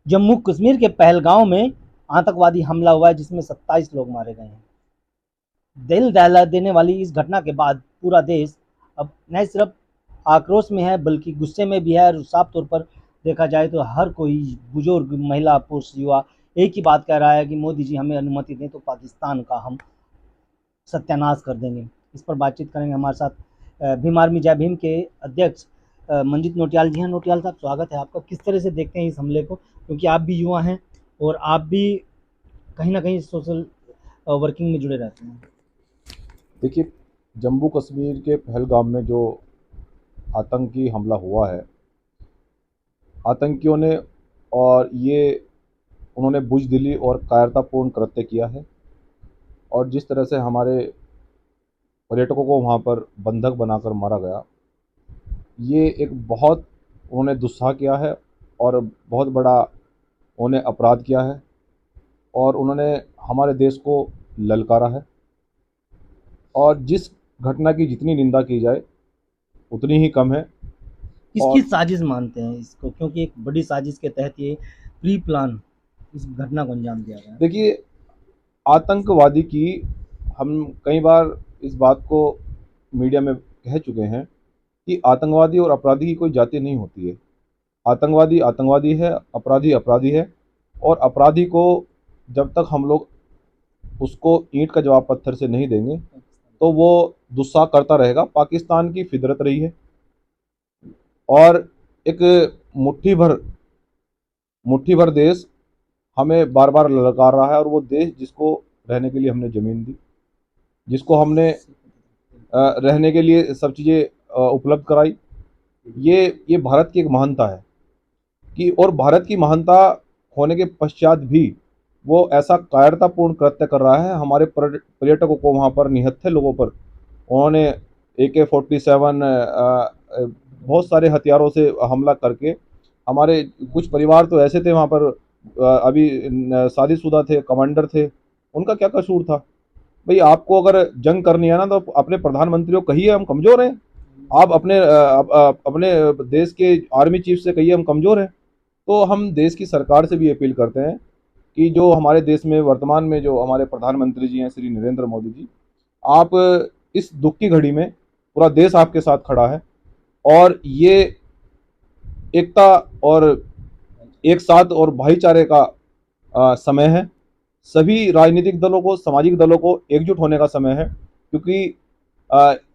जम्मू कश्मीर के पहलगांव में आतंकवादी हमला हुआ है जिसमें 27 लोग मारे गए हैं। दिल दहला देने वाली इस घटना के बाद पूरा देश अब न सिर्फ आक्रोश में है बल्कि गुस्से में भी है। और साफ तौर पर देखा जाए तो हर कोई बुजुर्ग, महिला, पुरुष, युवा एक ही बात कह रहा है कि मोदी जी हमें अनुमति दें तो पाकिस्तान का हम सत्यानाश कर देंगे। इस पर बातचीत करेंगे हमारे साथ भीम आर्मी जय भीम के अध्यक्ष मंजीत नौटियाल जी हैं। नौटियाल साहब, स्वागत है आपका। किस तरह से देखते हैं इस हमले को, क्योंकि आप भी युवा हैं और आप भी कहीं ना कहीं सोशल वर्किंग में जुड़े रहते हैं। देखिए, जम्मू कश्मीर के पहलगाम में जो आतंकी हमला हुआ है, आतंकियों ने और ये उन्होंने बुज़दिली और कायरतापूर्ण कृत्य किया है। और जिस तरह से हमारे पर्यटकों को वहाँ पर बंधक बनाकर मारा गया, ये एक बहुत उन्होंने दुस्साह किया है और बहुत बड़ा उन्होंने अपराध किया है और उन्होंने हमारे देश को ललकारा है। और जिस घटना की जितनी निंदा की जाए उतनी ही कम है। किसकी और साजिश मानते हैं इसको, क्योंकि एक बड़ी साजिश के तहत ये प्री प्लान इस घटना को अंजाम दिया गया। देखिए, आतंकवादी की हम कई बार इस बात को मीडिया में कह चुके हैं कि आतंकवादी और अपराधी की कोई जाति नहीं होती है। आतंकवादी आतंकवादी है, अपराधी अपराधी है। और अपराधी को जब तक हम लोग उसको ईंट का जवाब पत्थर से नहीं देंगे तो वो दुस्साह करता रहेगा। पाकिस्तान की फितरत रही है और एक मुट्ठी भर देश हमें बार बार ललकार रहा है। और वो देश जिसको रहने के लिए हमने ज़मीन दी, जिसको हमने रहने के लिए सब चीज़ें उपलब्ध कराई, ये भारत की एक महानता है कि और भारत की महानता होने के पश्चात भी वो ऐसा कायरतापूर्ण कृत्य कर रहा है। हमारे पर्यटकों को वहाँ पर, निहत्थे लोगों पर उन्होंने AK-47 बहुत सारे हथियारों से हमला करके, हमारे कुछ परिवार तो ऐसे थे वहाँ पर, अभी शादीशुदा थे, कमांडर थे, उनका क्या कसूर था? भाई, आपको अगर जंग करनी है ना तो अपने प्रधानमंत्री को कहिए हम कमज़ोर हैं। आप अपने देश के आर्मी चीफ से कहिए हम कमज़ोर हैं। तो हम देश की सरकार से भी अपील करते हैं कि जो हमारे देश में वर्तमान में जो हमारे प्रधानमंत्री जी हैं, श्री नरेंद्र मोदी जी, आप इस दुख की घड़ी में, पूरा देश आपके साथ खड़ा है और ये एकता और एक साथ और भाईचारे का समय है। सभी राजनीतिक दलों को, सामाजिक दलों को एकजुट होने का समय है, क्योंकि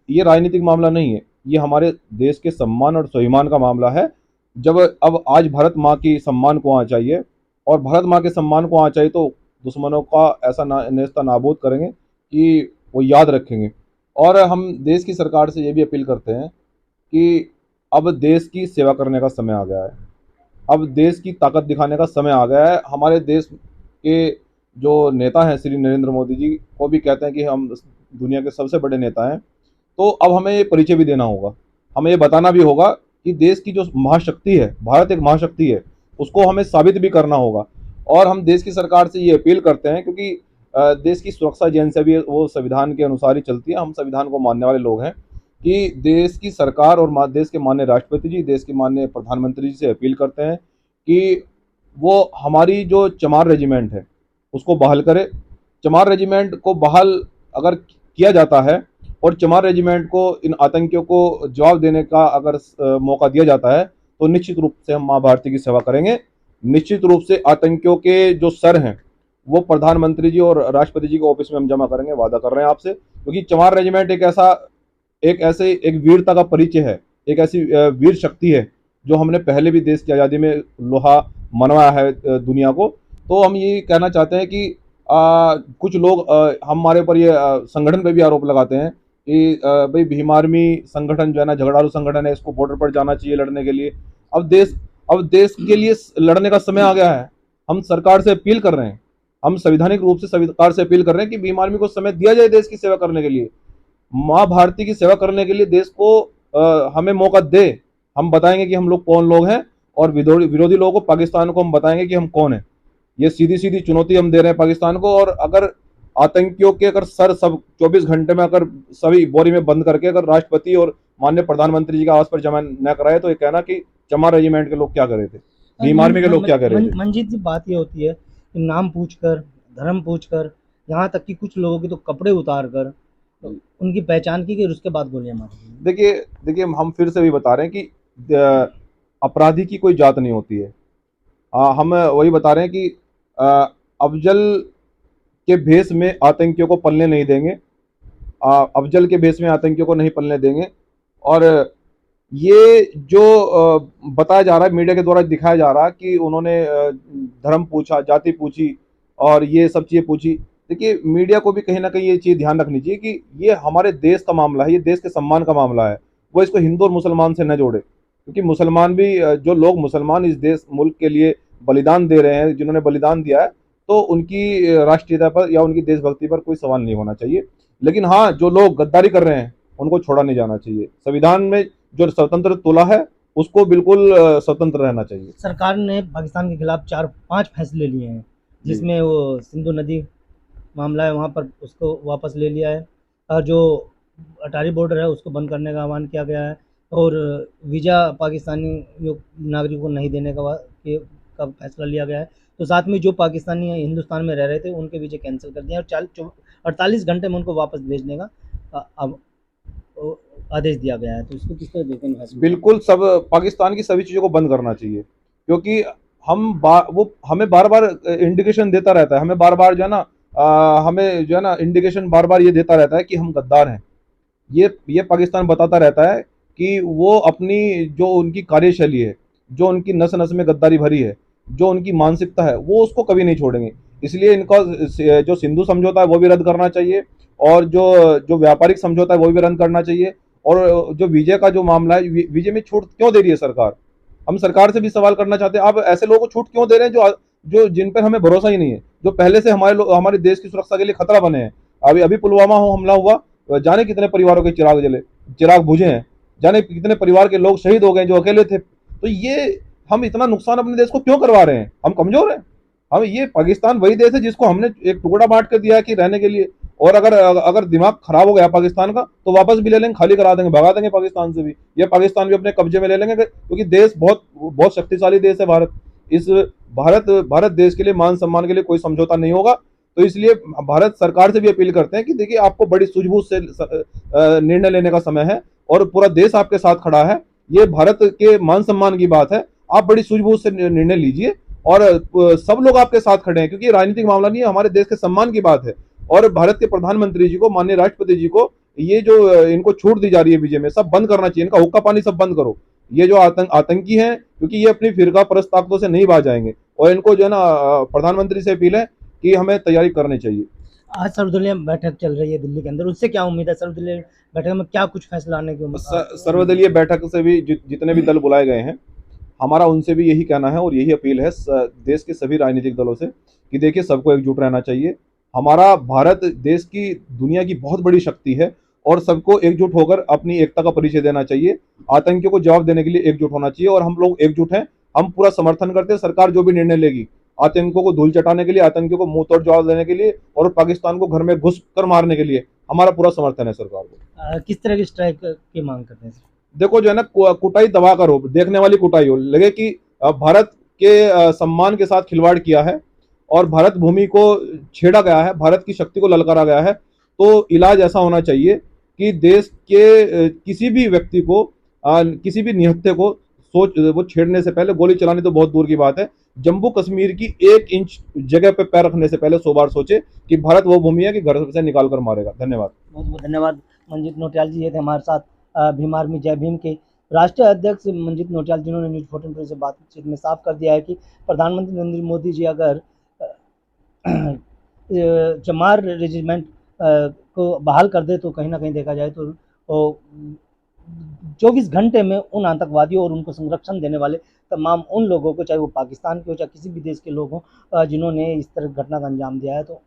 ये राजनीतिक मामला नहीं है, ये हमारे देश के सम्मान और स्वाभिमान का मामला है। जब अब आज भारत माँ की सम्मान को आना चाहिए और भारत माँ के सम्मान को आना चाहिए तो दुश्मनों का ऐसा नेस्ता नाबूद करेंगे कि वो याद रखेंगे। और हम देश की सरकार से ये भी अपील करते हैं कि अब देश की सेवा करने का समय आ गया है। अब देश की ताकत दिखाने का समय आ गया है। हमारे देश के जो नेता हैं, श्री नरेंद्र मोदी जी को भी कहते हैं कि हम दुनिया के सबसे बड़े नेता हैं। तो अब हमें ये परिचय भी देना होगा, हमें ये बताना भी होगा कि देश की जो महाशक्ति है, भारत एक महाशक्ति है, उसको हमें साबित भी करना होगा। और हम देश की सरकार से ये अपील करते हैं, क्योंकि देश की सुरक्षा एजेंसी भी वो संविधान के अनुसार ही चलती है, हम संविधान को मानने वाले लोग हैं, कि देश की सरकार और देश के माननीय राष्ट्रपति जी, देश के माननीय प्रधानमंत्री जी से अपील करते हैं कि वो हमारी जो चमार रेजिमेंट है उसको बहाल करे। चमार रेजिमेंट को बहाल अगर किया जाता है और चमार रेजिमेंट को इन आतंकियों को जवाब देने का अगर मौका दिया जाता है तो निश्चित रूप से हम माँ भारती की सेवा करेंगे। निश्चित रूप से आतंकियों के जो सर हैं वो प्रधानमंत्री जी और राष्ट्रपति जी के ऑफिस में हम जमा करेंगे, वादा कर रहे हैं आपसे। क्योंकि चमार रेजिमेंट एक वीरता का परिचय है, एक ऐसी वीर शक्ति है जो हमने पहले भी देश की आज़ादी में लोहा मनवाया है दुनिया को। तो हम ये कहना चाहते हैं कि कुछ लोग हमारे ऊपर ये संगठन पे भी आरोप लगाते हैं कि भाई भीम आर्मी संगठन जो है ना, झगड़ालू संगठन है, इसको बॉर्डर पर जाना चाहिए लड़ने के लिए। अब देश के लिए लड़ने का समय आ गया है। हम सरकार से अपील कर रहे हैं, हम संवैधानिक रूप से सरकार से अपील कर रहे हैं कि भीम आर्मी को समय दिया जाए देश की सेवा करने के लिए, माँ भारती की सेवा करने के लिए। देश को हमें मौका दे, हम बताएंगे कि हम लोग कौन लोग हैं और विरोधी लोगों को, पाकिस्तान को हम बताएंगे कि हम कौन हैं। ये सीधी सीधी चुनौती हम दे रहे हैं पाकिस्तान को। और अगर आतंकियों के अगर सर सब 24 घंटे में अगर सभी बोरी में बंद करके अगर राष्ट्रपति और माननीय प्रधानमंत्री जी के आवास पर जमा न कराए तो ये कहना कि चमार रेजिमेंट के लोग क्या करे थे। भीम आर्मी के लोग क्या कह रहे थे? मंजीत जी, बात ये होती है कि नाम पूछकर, धर्म पूछकर, यहाँ तक कि कुछ लोगों के तो कपड़े उतार कर उनकी पहचान की गई, उसके बाद गोलियां मारी। देखिए हम फिर से भी बता रहे हैं कि अपराधी की कोई जात नहीं होती है। हम वही बता रहे हैं कि अफजल के भेष में आतंकियों को पलने नहीं देंगे, अफजल के भेष में आतंकियों को नहीं पलने देंगे। और ये जो बताया जा रहा है, मीडिया के द्वारा दिखाया जा रहा है कि उन्होंने धर्म पूछा, जाति पूछी और ये सब चीज़ें पूछी। देखिए मीडिया को भी कहीं ना कहीं ये चीज़ ध्यान रखनी चाहिए कि ये हमारे देश का मामला है, ये देश के सम्मान का मामला है। वो इसको हिंदू और मुसलमान से न जोड़े, क्योंकि मुसलमान भी, जो लोग मुसलमान इस देश मुल्क के लिए बलिदान दे रहे हैं, जिन्होंने बलिदान दिया है, तो उनकी राष्ट्रीयता पर या उनकी देशभक्ति पर कोई सवाल नहीं होना चाहिए। लेकिन हाँ, जो लोग गद्दारी कर रहे हैं उनको छोड़ा नहीं जाना चाहिए। संविधान में जो स्वतंत्र तुला है उसको बिल्कुल स्वतंत्र रहना चाहिए। सरकार ने पाकिस्तान के खिलाफ 4-5 फैसले लिए हैं, जिसमें वो सिंधु नदी मामला है, वहाँ पर उसको वापस ले लिया है, और जो अटारी बॉर्डर है उसको बंद करने का आह्वान किया गया है, और वीज़ा पाकिस्तानी नागरिकों को नहीं देने का फैसला लिया गया है। तो साथ में जो पाकिस्तानी हिंदुस्तान में रह रहे थे उनके वीज़े कैंसिल कर दिए और 48 घंटे में उनको वापस भेजने का अब आदेश दिया गया है। तो इसको किस तरह देखते हैं? बिल्कुल, सब पाकिस्तान की सभी चीज़ों को बंद करना चाहिए, क्योंकि वो हमें बार बार इंडिकेशन देता रहता है, हमें बार बार जो है ना हमें जो है ना इंडिकेशन बार बार ये देता रहता है कि हम गद्दार हैं। ये पाकिस्तान बताता रहता है कि वो अपनी जो उनकी कार्यशैली है, जो उनकी नस नस में गद्दारी भरी है, जो उनकी मानसिकता है, वो उसको कभी नहीं छोड़ेंगे। इसलिए इनका जो सिंधु समझौता है वो भी रद्द करना चाहिए, और जो व्यापारिक समझौता है वो भी रद्द करना चाहिए। और जो विजय का जो मामला है, विजय में छूट क्यों दे रही है सरकार? हम सरकार से भी सवाल करना चाहते हैं, आप ऐसे लोगों को छूट क्यों दे रहे हैं जो जिन पर हमें भरोसा ही नहीं है, जो पहले से हमारे देश की सुरक्षा के लिए खतरा बने हैं। अभी पुलवामा हमला हुआ, जाने कितने परिवारों के चिराग बुझे हैं, जाने कितने परिवार के लोग शहीद हो गए जो अकेले थे। तो ये हम इतना नुकसान अपने देश को क्यों करवा रहे हैं? हम कमजोर हैं? हम ये पाकिस्तान वही देश है जिसको हमने एक टुकड़ा बांट कर दिया है कि रहने के लिए, और अगर दिमाग खराब हो गया पाकिस्तान का तो वापस भी ले लेंगे, खाली करा देंगे, भगा देंगे पाकिस्तान से भी, या पाकिस्तान भी अपने कब्जे में ले लेंगे, क्योंकि देश बहुत शक्तिशाली देश है भारत। इस भारत देश के लिए मान सम्मान के लिए कोई समझौता नहीं होगा। तो इसलिए भारत सरकार से भी अपील करते हैं कि देखिए, आपको बड़ी सूझबूझ से निर्णय लेने का समय है, और पूरा देश आपके साथ खड़ा है। ये भारत के मान सम्मान की बात है, आप बड़ी सूझबूझ से निर्णय लीजिए, और सब लोग आपके साथ खड़े हैं, क्योंकि राजनीतिक मामला नहीं है, हमारे देश के सम्मान की बात है। और भारत के प्रधानमंत्री जी को, माननीय राष्ट्रपति जी को, ये जो इनको छूट दी जा रही है विजय में, सब बंद करना चाहिए। इनका हुक्का पानी सब बंद करो। ये जो आतंकी हैं, क्योंकि ये अपनी फिरका परस्त ताकतों से नहीं बाज जाएंगे, और इनको जो है ना प्रधानमंत्री से अपील है कि हमें तैयारी करनी चाहिए। आज सर्वदलीय बैठक चल रही है दिल्ली के अंदर, उससे क्या उम्मीद है? सर्वदलीय बैठक में क्या कुछ फैसला आने की उम्मीद? सर्वदलीय बैठक से भी जितने भी दल बुलाए गए हैं, हमारा उनसे भी यही कहना है और यही अपील है देश के सभी राजनीतिक दलों से कि देखिए, सबको एकजुट रहना चाहिए। हमारा भारत देश की दुनिया की बहुत बड़ी शक्ति है, और सबको एकजुट होकर अपनी एकता का परिचय देना चाहिए। आतंकियों को जवाब देने के लिए एकजुट होना चाहिए, और हम लोग एकजुट हैं। हम पूरा समर्थन करते हैं सरकार जो भी निर्णय लेगी, आतंकियों को धूल चटाने के लिए, आतंकियों को मुंह तोड़ जवाब देने के लिए, और पाकिस्तान को घर में घुस कर मारने के लिए हमारा पूरा समर्थन है सरकार को। किस तरह की स्ट्राइक की मांग करते हैं? देखो, जो है ना, कुटाई दबा कर हो, देखने वाली कुटाई हो, लगे कि भारत के सम्मान के साथ खिलवाड़ किया है और भारत भूमि को छेड़ा गया है, भारत की शक्ति को ललकारा गया है। तो इलाज ऐसा होना चाहिए कि देश के किसी भी व्यक्ति को, किसी भी निहत्थे को वो छेड़ने से पहले, गोली चलानी तो बहुत दूर की बात है, जम्मू कश्मीर की 1 इंच जगह पे पैर रखने से पहले 100 बार सोचे कि भारत वो भूमि है कि घर से निकाल कर मारेगा। धन्यवाद। बहुत बहुत धन्यवाद। मंजीत नौटियाल जी ये थे हमारे साथ, भीम आर्मी जय भीम के राष्ट्रीय अध्यक्ष मंजीत नौटियाल, जिन्होंने न्यूज़ 14 से बातचीत में साफ कर दिया है कि प्रधानमंत्री नरेंद्र मोदी जी अगर चमार रेजिमेंट को बहाल कर दे तो कहीं ना कहीं देखा जाए तो 24 घंटे में उन आतंकवादियों और उनको संरक्षण देने वाले तमाम उन लोगों को, चाहे वो पाकिस्तान के हो चाहे किसी भी देश के लोग हों, जिन्होंने इस तरह घटना का अंजाम दिया है, तो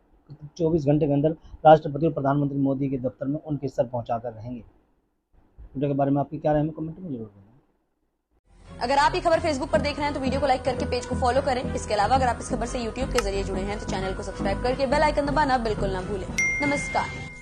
24 घंटे के अंदर राष्ट्रपति और प्रधानमंत्री मोदी के दफ्तर में उनके सर पहुंचा कर रहेंगे। वीडियो के बारे में आपकी क्या राय है, कमेंट में जरूर बताएं। अगर आप ये खबर फेसबुक पर देख रहे हैं तो वीडियो को लाइक करके पेज को फॉलो करें। इसके अलावा अगर आप इस खबर से यूट्यूब के जरिए जुड़े हैं तो चैनल को सब्सक्राइब करके बेल आइकन दबाना बिल्कुल ना भूलें। नमस्कार।